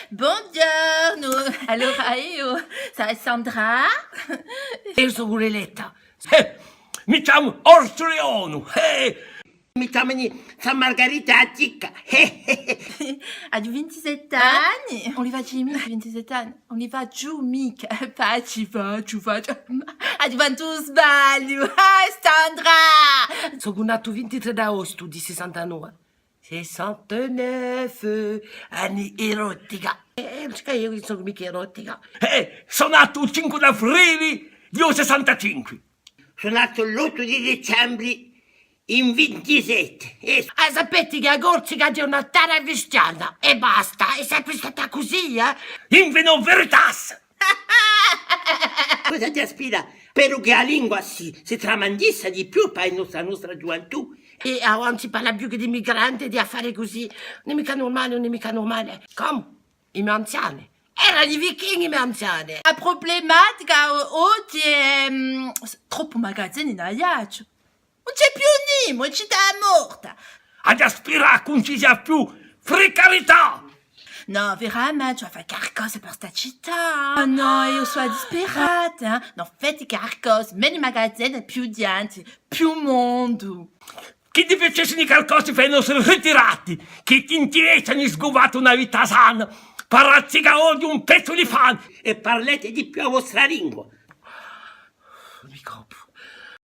Buongiorno. Allora io sono Sandra. Io sono Leletta. Mi chiamo Orsolino. Mi chiamo San Margherita Cicca. Hai 27 anni? On li va Jimmy, 27 anni. On li va giù mica. Facci. Hai 21 sbagli. Sandra! Sono nato 23 agosto di 69. 69 anni erotica. Perché io sono mica erotica. Sono nato il 5 aprile di 65. Sono nato l'8 di dicembre in 27. Sapete che a Corsica c'è una terra cristiana e basta, è sempre stata così, In vino veritas. Cosa ti aspira? Spero che la lingua si tramandissa di più per la nostra gioventù. E non si parla più che di migranti, di affari così. Non è mica normale. Come? I miei anziani. Erano i vichinghi, i miei anziani. La problematica oggi è troppo magazzini in aiaccio. Non c'è più niente, città morta. Ad aspirare che non ci sia più precarietà. No, veramente, tu vas faire qualcosa per sta città. Oh no, io sono disperata. Non fate qualcosa, meno i magazzini, più gente, più mondo. Chi ti facesse qualcosa per i nostri ritirati, che ti interessano sgovato una vita sana, parazzica oggi un pezzo di pane. E parlate di più la vostra lingua. Mi copro.